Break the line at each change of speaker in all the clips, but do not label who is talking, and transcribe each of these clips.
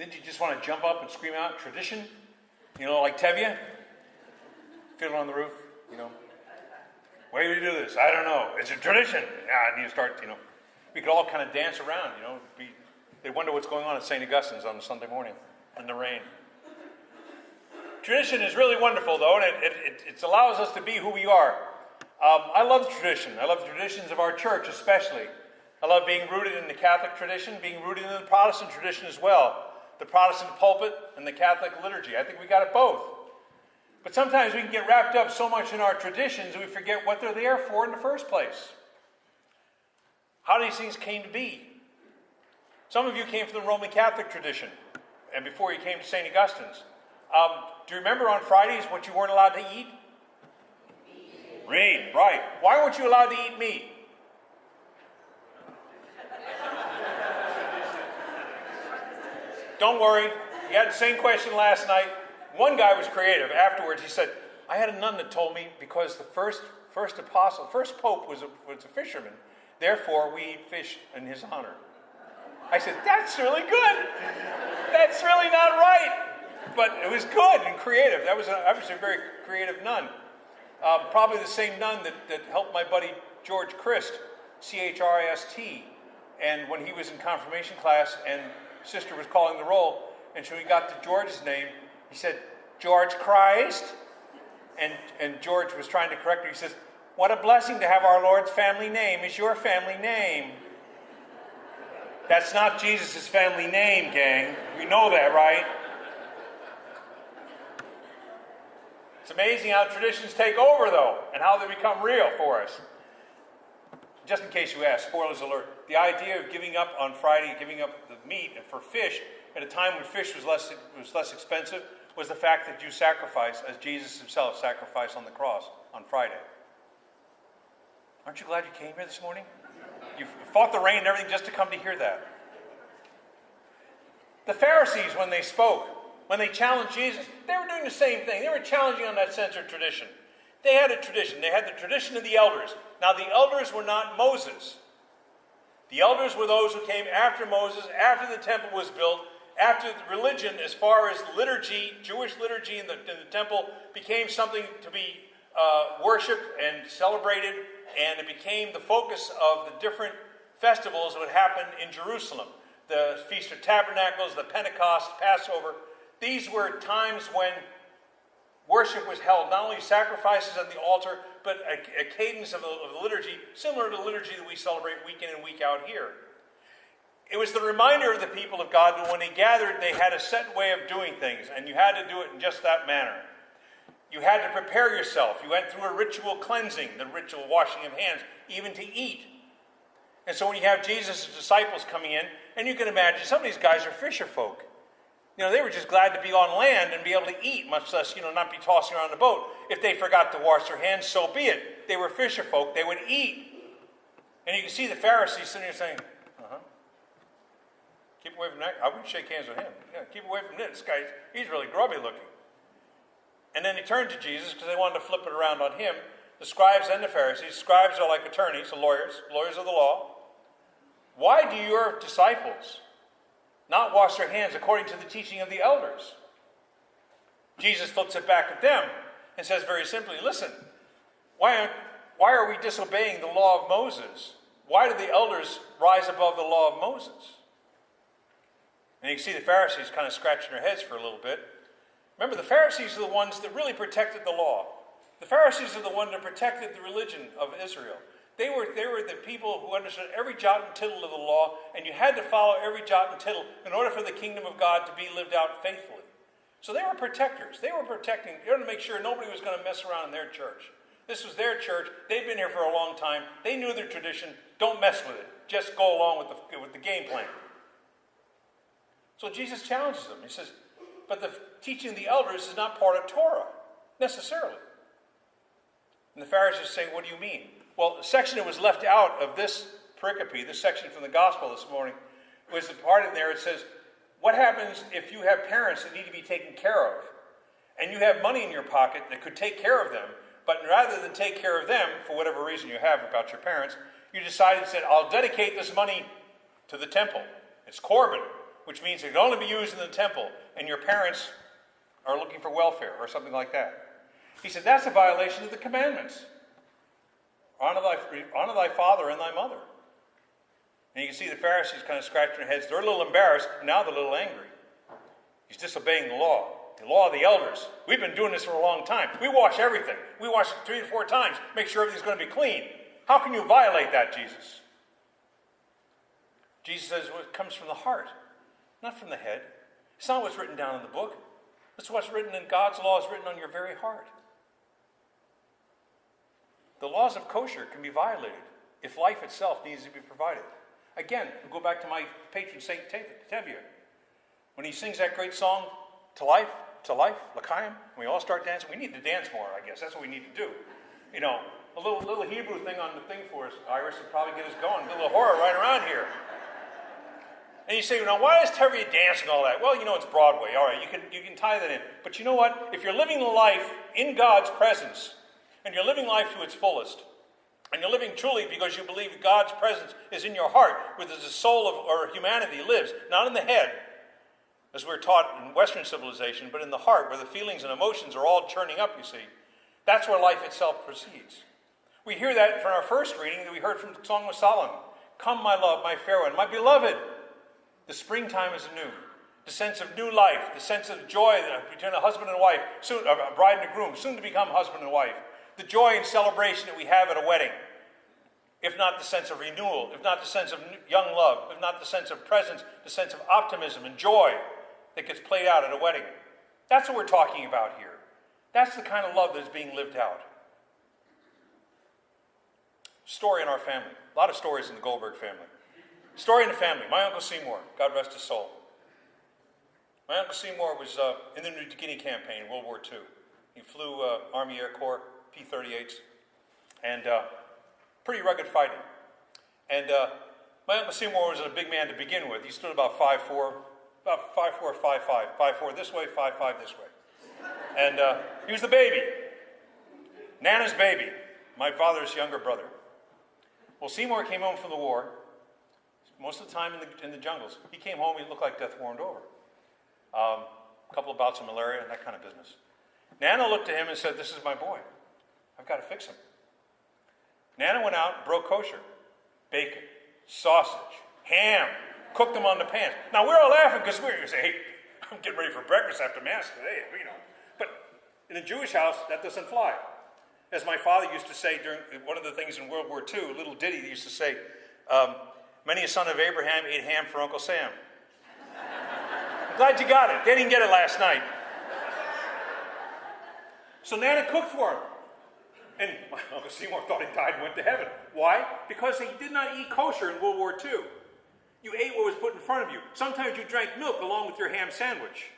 Didn't you just want to jump up and scream out, tradition? You know, like Tevye? Fiddle on the roof, you know. Why do you do this? I don't know. It's a tradition. Yeah, and you start, you know. We could all kind of dance around, you know. They wonder what's going on at St. Augustine's on a Sunday morning in the rain. Tradition is really wonderful, though, and it allows us to be who we are. I love tradition. I love the traditions of our church, especially. I love being rooted in the Catholic tradition, being rooted in the Protestant tradition as well. The Protestant pulpit and the Catholic liturgy. I think we got it both. But sometimes we can get wrapped up so much in our traditions we forget what they're there for in the first place. How these things came to be. Some of you came from the Roman Catholic tradition, and before you came to St. Augustine's. Do you remember on Fridays what you weren't allowed to eat? Meat, right. Why weren't you allowed to eat meat? Don't worry. You had the same question last night. One guy was creative. Afterwards, he said, I had a nun that told me because the first pope was a fisherman. Therefore, we eat fish in his honor. I said, that's really good. That's really not right. But it was good and creative. That was obviously a very creative nun. Probably the same nun that helped my buddy George Christ, C-H-R-I-S-T. And when he was in confirmation class and sister was calling the roll, and so he got to George's name, he said, George Christ. And George was trying to correct her. He says, what a blessing to have our Lord's family name is your family name. That's not Jesus' family name, gang. We know that, right? It's amazing how traditions take over, though, and how they become real for us. Just in case you ask, spoilers alert, the idea of giving up on Friday, giving up the meat for fish at a time when fish was less expensive, was the fact that you sacrifice as Jesus himself sacrificed on the cross on Friday. Aren't you glad you came here this morning? You fought the rain and everything just to come to hear that. The Pharisees, when they spoke, when they challenged Jesus, they were doing the same thing. They were challenging on that sense of tradition. They had a tradition. They had the tradition of the elders. Now, the elders were not Moses. The elders were those who came after Moses, after the temple was built, after the religion, as far as liturgy, Jewish liturgy in the temple, became something to be worshipped and celebrated, and it became the focus of the different festivals that would happen in Jerusalem. The Feast of Tabernacles, the Pentecost, Passover. These were times when worship was held, not only sacrifices at the altar, but a cadence of the liturgy, similar to the liturgy that we celebrate week in and week out here. It was the reminder of the people of God that when they gathered, they had a set way of doing things, and you had to do it in just that manner. You had to prepare yourself. You went through a ritual cleansing, the ritual washing of hands, even to eat. And so when you have Jesus' disciples coming in, and you can imagine some of these guys are fisher folk. You know, they were just glad to be on land and be able to eat, much less, not be tossing around the boat. If they forgot to wash their hands, so be it. They were fisher folk. They would eat. And you can see the Pharisees sitting there saying, keep away from that. I wouldn't shake hands with him. Yeah, keep away from this guy. He's really grubby looking. And then they turned to Jesus because they wanted to flip it around on him. The scribes and the Pharisees. Scribes are like attorneys, the lawyers of the law. Why do your disciples not wash their hands according to the teaching of the elders? Jesus flips it back at them and says very simply, listen, why are we disobeying the law of Moses? Why do the elders rise above the law of Moses? And you can see the Pharisees kind of scratching their heads for a little bit. Remember, the Pharisees are the ones that really protected the law. The Pharisees are the ones that protected the religion of Israel. They were the people who understood every jot and tittle of the law, and you had to follow every jot and tittle in order for the kingdom of God to be lived out faithfully. So they were protectors. They were protecting, they wanted to make sure nobody was going to mess around in their church. This was their church. They've been here for a long time. They knew their tradition. Don't mess with it. Just go along with the game plan. So Jesus challenges them. He says, but the teaching of the elders is not part of Torah, necessarily. And the Pharisees say, what do you mean? Well, the section that was left out of this pericope, this section from the gospel this morning, was the part in there. It says, what happens if you have parents that need to be taken care of, and you have money in your pocket that could take care of them, but rather than take care of them, for whatever reason you have about your parents, you decided and said, I'll dedicate this money to the temple. It's Corban, which means it can only be used in the temple, and your parents are looking for welfare or something like that. He said, that's a violation of the commandments. Honor thy father and thy mother. And you can see the Pharisees kind of scratching their heads. They're a little embarrassed, now they're a little angry. He's disobeying the law of the elders. We've been doing this for a long time. We wash everything. We wash it 3 to 4 times, make sure everything's going to be clean. How can you violate that, Jesus? Jesus says, well, it comes from the heart, not from the head. It's not what's written down in the book. It's what's written in God's law is written on your very heart. The laws of kosher can be violated if life itself needs to be provided. Again, we'll go back to my patron Saint Tevye. When he sings that great song, to life, L'chaim, and we all start dancing. We need to dance more, I guess. That's what we need to do. You know, a little Hebrew thing on the thing for us, Iris, would probably get us going. A little horror right around here. And you say, now, why is Tevye dancing all that? Well, you know, it's Broadway. All right, you can tie that in. But you know what? If you're living life in God's presence, and you're living life to its fullest, and you're living truly because you believe God's presence is in your heart, where the soul or humanity lives, not in the head, as we're taught in Western civilization, but in the heart, where the feelings and emotions are all churning up, you see. That's where life itself proceeds. We hear that from our first reading that we heard from the Song of Solomon. Come, my love, my fair one, my beloved. The springtime is anew. The sense of new life, the sense of joy between a husband and wife, soon a bride and a groom, soon to become husband and wife. The joy and celebration that we have at a wedding. If not the sense of renewal, if not the sense of young love, if not the sense of presence, the sense of optimism and joy that gets played out at a wedding. That's what we're talking about here. That's the kind of love that is being lived out. Story in our family. A lot of stories in the Goldberg family. Story in the family. My Uncle Seymour, God rest his soul. My Uncle Seymour was in the New Guinea campaign, World War II. He flew Army Air Corps, P-38s, and pretty rugged fighting. And my Uncle Seymour was a big man to begin with. He stood about 5'4", about 5'4", 5'5", 5'4" this way, 5'5" this way. And he was the baby. Nana's baby, my father's younger brother. Well, Seymour came home from the war, most of the time in the jungles. He came home, he looked like death warmed over. A couple of bouts of malaria and that kind of business. Nana looked at him and said, this is my boy. I've got to fix him. Nana went out and broke kosher. Bacon, sausage, ham, cooked them on the pan. Now, we're all laughing because we're going to say, hey, I'm getting ready for breakfast after Mass today, you know. But in a Jewish house, that doesn't fly. As my father used to say during one of the things in World War II, a little ditty he used to say, many a son of Abraham ate ham for Uncle Sam. I'm glad you got it. They didn't get it last night. So Nana cooked for him. And my Uncle Seymour thought he died and went to heaven. Why? Because he did not eat kosher in World War II. You ate what was put in front of you. Sometimes you drank milk along with your ham sandwich.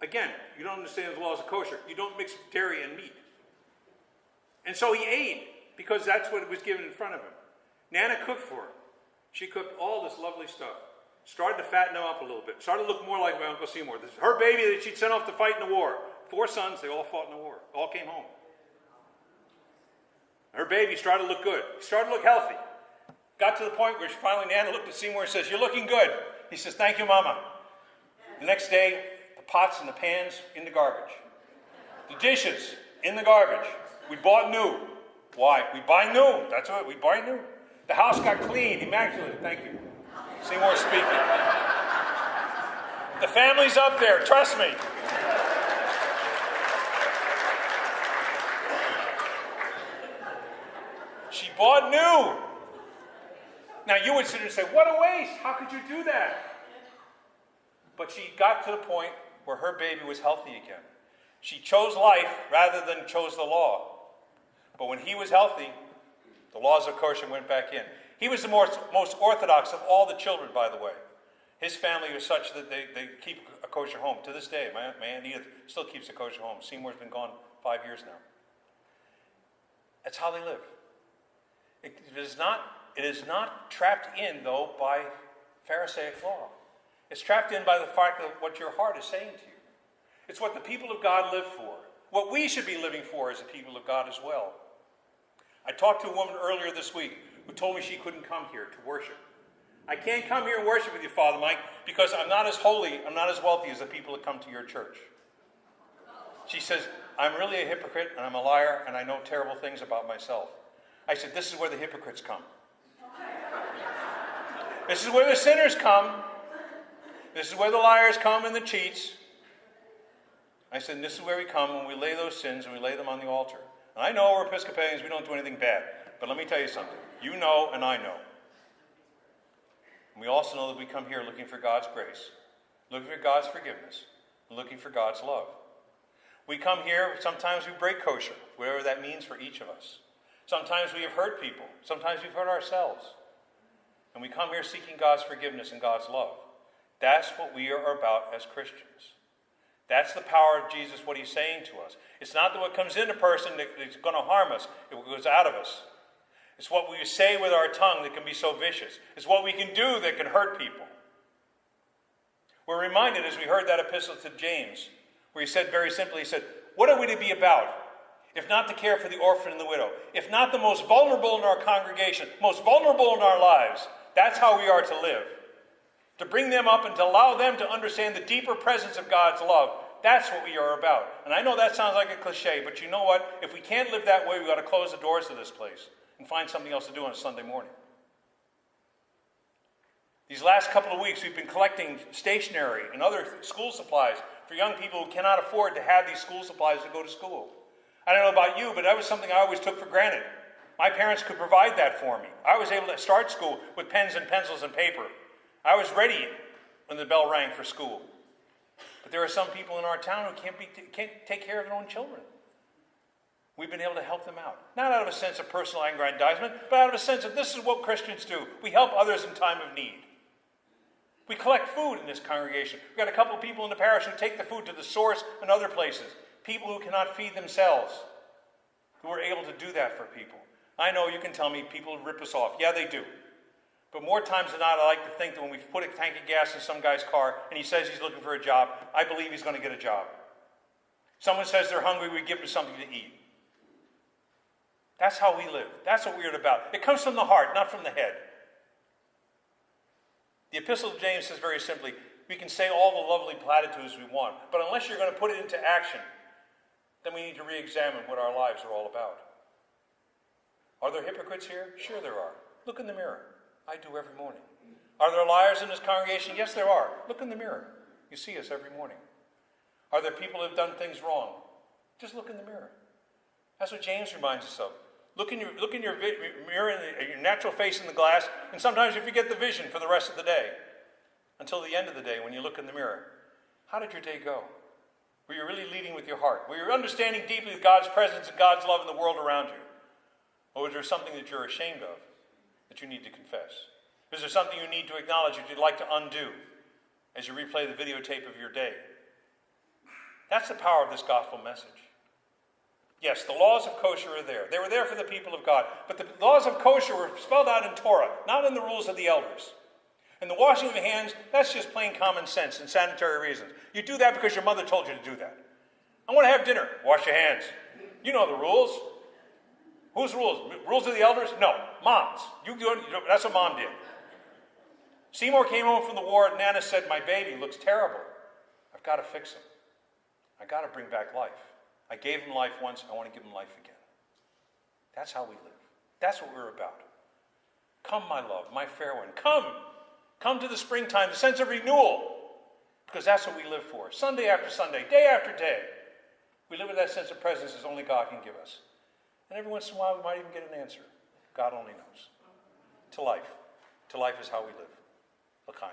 Again, you don't understand the laws of kosher. You don't mix dairy and meat. And so he ate because that's what was given in front of him. Nana cooked for him. She cooked all this lovely stuff. Started to fatten him up a little bit. Started to look more like my Uncle Seymour. This is her baby that she'd sent off to fight in the war. 4 sons, they all fought in the war. All came home. Her baby started to look good. He started to look healthy. Got to the point where finally Nana looked at Seymour and says, you're looking good. He says, thank you, Mama. The next day, the pots and the pans in the garbage. The dishes in the garbage. We bought new. Why? We buy new. That's what we buy new. The house got clean, immaculate. Thank you. Seymour speaking. The family's up there, trust me. She bought new. Now you would sit there and say, what a waste. How could you do that? But she got to the point where her baby was healthy again. She chose life rather than chose the law. But when he was healthy, the laws of kosher went back in. He was the most orthodox of all the children, by the way. His family was such that they keep a kosher home. To this day, my Aunt Edith still keeps a kosher home. Seymour's been gone 5 years now. That's how they live. It is not trapped in, though, by Pharisaic law. It's trapped in by the fact of what your heart is saying to you. It's what the people of God live for. What we should be living for as the people of God as well. I talked to a woman earlier this week who told me she couldn't come here to worship. I can't come here and worship with you, Father Mike, because I'm not as holy, I'm not as wealthy as the people that come to your church. She says, I'm really a hypocrite, and I'm a liar, and I know terrible things about myself. I said, this is where the hypocrites come. This is where the sinners come. This is where the liars come and the cheats. I said, this is where we come when we lay those sins and we lay them on the altar. And I know we're Episcopalians, we don't do anything bad. But let me tell you something. You know and I know. And we also know that we come here looking for God's grace, looking for God's forgiveness, and looking for God's love. We come here, sometimes we break kosher, whatever that means for each of us. Sometimes we have hurt people. Sometimes we've hurt ourselves. And we come here seeking God's forgiveness and God's love. That's what we are about as Christians. That's the power of Jesus, what he's saying to us. It's not that what comes in a person that's going to harm us, it goes out of us. It's what we say with our tongue that can be so vicious. It's what we can do that can hurt people. We're reminded as we heard that epistle to James, where he said very simply, he said, what are we to be about? If not to care for the orphan and the widow. If not the most vulnerable in our congregation, most vulnerable in our lives. That's how we are to live. To bring them up and to allow them to understand the deeper presence of God's love. That's what we are about. And I know that sounds like a cliche, but you know what? If we can't live that way, we've got to close the doors to this place and find something else to do on a Sunday morning. These last couple of weeks, we've been collecting stationery and other school supplies for young people who cannot afford to have these school supplies to go to school. I don't know about you, but that was something I always took for granted. My parents could provide that for me. I was able to start school with pens and pencils and paper. I was ready when the bell rang for school. But there are some people in our town who can't take care of their own children. We've been able to help them out. Not out of a sense of personal aggrandizement, but out of a sense of this is what Christians do. We help others in time of need. We collect food in this congregation. We've got a couple of people in the parish who take the food to the source and other places. People who cannot feed themselves, who are able to do that for people. I know you can tell me people rip us off. Yeah, they do. But more times than not, I like to think that when we put a tank of gas in some guy's car and he says he's looking for a job, I believe he's going to get a job. Someone says they're hungry, we give them something to eat. That's how we live. That's what we're about. It comes from the heart, not from the head. The Epistle of James says very simply, we can say all the lovely platitudes we want, but unless you're going to put it into action, then we need to re-examine what our lives are all about. Are there hypocrites here? Sure there are. Look in the mirror. I do every morning. Are there liars in this congregation? Yes, there are. Look in the mirror. You see us every morning. Are there people who have done things wrong? Just look in the mirror. That's what James reminds us of. Look in your mirror, your natural face in the glass, and sometimes you forget the vision for the rest of the day. Until the end of the day when you look in the mirror. How did your day go? Were you really leading with your heart? Were you understanding deeply God's presence and God's love in the world around you? Or was there something that you're ashamed of that you need to confess? Is there something you need to acknowledge that you'd like to undo as you replay the videotape of your day? That's the power of this gospel message. Yes, the laws of kosher are there. They were there for the people of God. But the laws of kosher were spelled out in Torah, not in the rules of the elders. And the washing of the hands, that's just plain common sense and sanitary reasons. You do that because your mother told you to do that. I want to have dinner. Wash your hands. You know the rules. Whose rules? Rules of the elders? No. Mom's. That's what Mom did. Seymour came home from the war and Nana said, my baby looks terrible. I've got to fix him. I've got to bring back life. I gave him life once. I want to give him life again. That's how we live. That's what we're about. Come, my love, my fair one. Come. Come to the springtime, the sense of renewal. Because that's what we live for. Sunday after Sunday, day after day. We live with that sense of presence as only God can give us. And every once in a while we might even get an answer. God only knows. To life. To life is how we live. L'chaim.